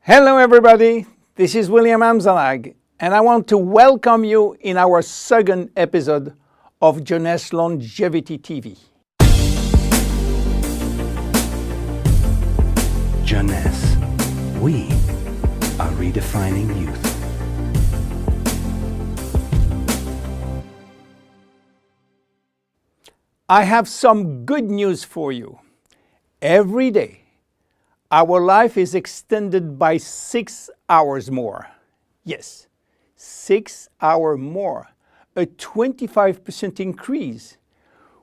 Hello everybody, this is William Amzalag, and I want to welcome you in our second episode of Jeunesse Longevity TV. Jeunesse, we are redefining youth. I have some good news for you. Every day, our life is extended by 6 hours more. Yes, 6 hours more, a 25% increase.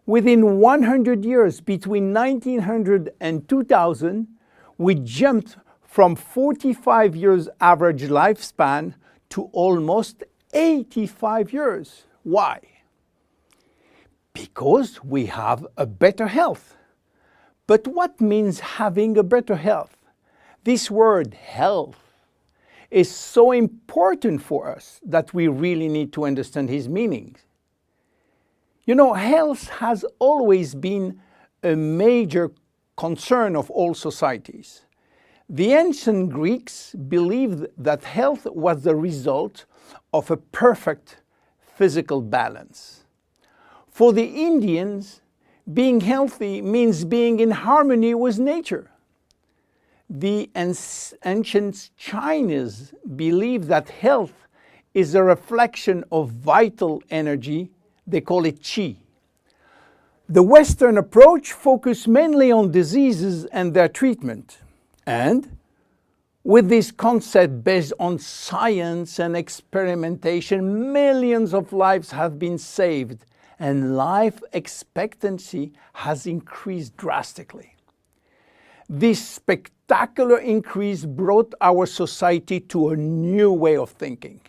Within 100 years, between 1900 and 2000, we jumped from 45 years average lifespan to almost 85 years. Why? Because we have a better health. But what means having a better health? This word health is so important for us that we really need to understand his meaning. You know, health has always been a major concern of all societies. The ancient Greeks believed that health was the result of a perfect physical balance. For the Indians, being healthy means being in harmony with nature. The ancient Chinese believe that health is a reflection of vital energy. They call it qi. The Western approach focuses mainly on diseases and their treatment. And with this concept based on science and experimentation, millions of lives have been saved and life expectancy has increased drastically. This spectacular increase brought our society to a new way of thinking,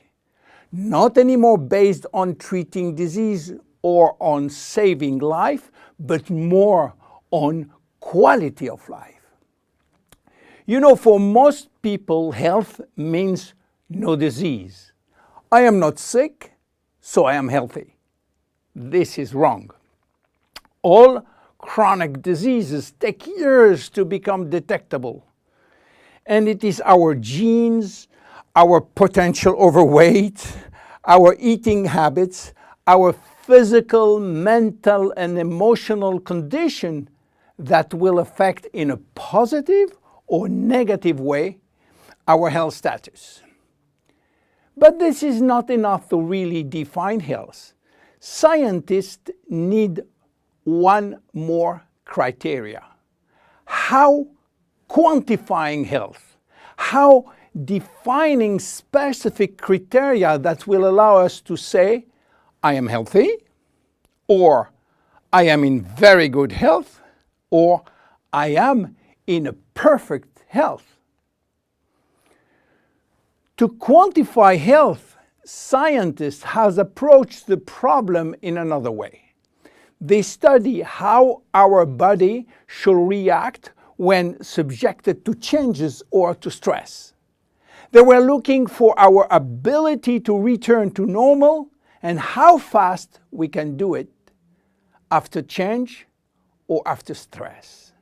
not anymore based on treating disease or on saving life, but more on quality of life. You know, for most people, health means no disease. I am not sick, so I am healthy. This is wrong. All chronic diseases take years to become detectable. And it is our genes, our potential overweight, our eating habits, our physical, mental, and emotional condition that will affect in a positive or negative way our health status. But this is not enough to really define health. Scientists need one more criteria. How quantifying health, how defining specific criteria that will allow us to say, I am healthy, or I am in very good health, or I am in a perfect health. To quantify health, scientists have approached the problem in another way. They study how our body should react when subjected to changes or to stress. They were looking for our ability to return to normal and how fast we can do it after change or after stress.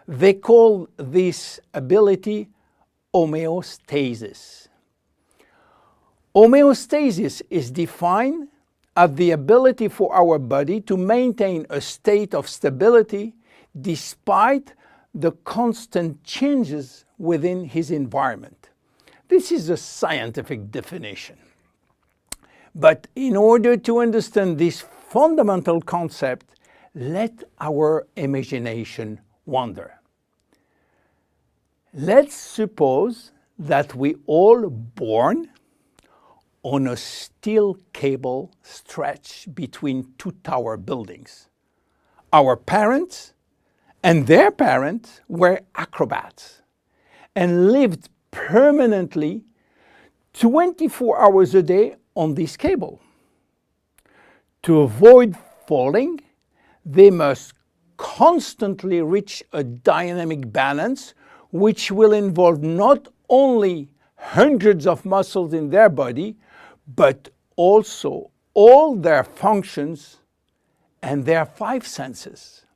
They call this ability homeostasis. Homeostasis is defined as the ability for our body to maintain a state of stability despite the constant changes within his environment. This is a scientific definition. But in order to understand this fundamental concept, let our imagination wander. Let's suppose that we all born on a steel cable stretched between two tower buildings. Our parents and their parents were acrobats and lived permanently 24 hours a day on this cable. To avoid falling, they must constantly reach a dynamic balance, which will involve not only hundreds of muscles in their body, but also all their functions and their 5 senses.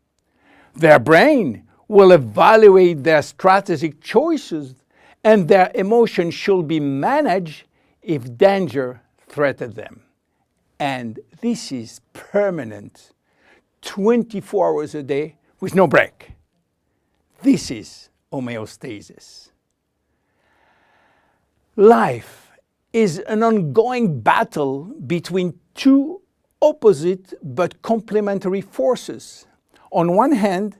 Their brain will evaluate their strategic choices and their emotions should be managed if danger threatens them. And this is permanent, 24 hours a day with no break. This is homeostasis. Life is an ongoing battle between two opposite but complementary forces. On one hand,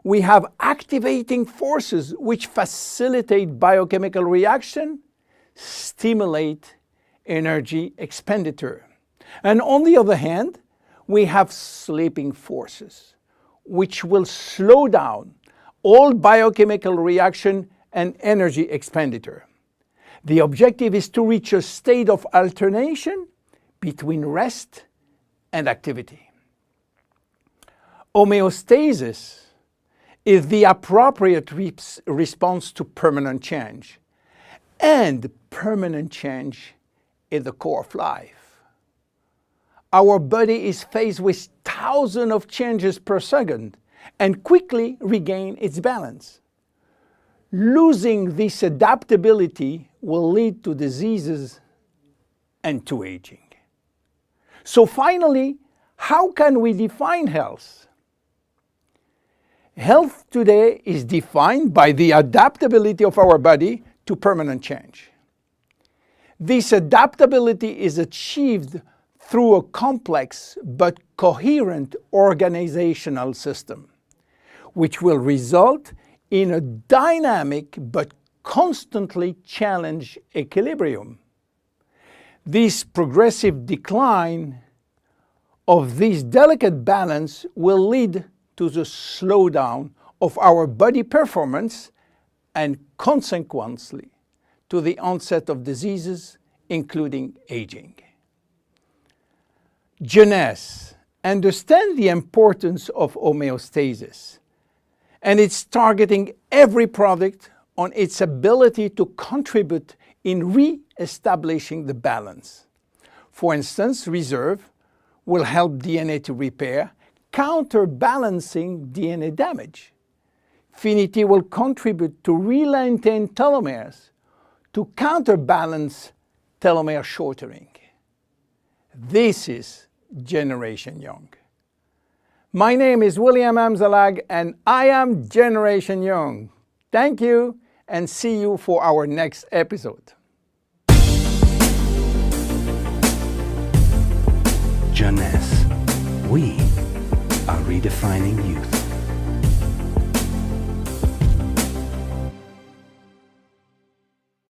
we have activating forces which facilitate biochemical reaction, stimulate energy expenditure. And on the other hand, we have sleeping forces which will slow down all biochemical reaction and energy expenditure. The objective is to reach a state of alternation between rest and activity. Homeostasis is the appropriate response to permanent change. And permanent change is the core of life. Our body is faced with thousands of changes per second and quickly regain its balance. Losing this adaptability will lead to diseases and to aging. So finally, how can we define health? Health today is defined by the adaptability of our body to permanent change. This adaptability is achieved through a complex but coherent organizational system, which will result in a dynamic but constantly challenged equilibrium. This progressive decline of this delicate balance will lead to the slowdown of our body performance and consequently to the onset of diseases, including aging. Jeunesse understands the importance of homeostasis, and it's targeting every product on its ability to contribute in re-establishing the balance. For instance, Reserve will help DNA to repair, counterbalancing DNA damage. Finity will contribute to re-lengthen telomeres to counterbalance telomere shortening. This is Generation Young. My name is William Amzalag and I am Generation Young. Thank you and see you for our next episode. Jeunesse. We are redefining youth.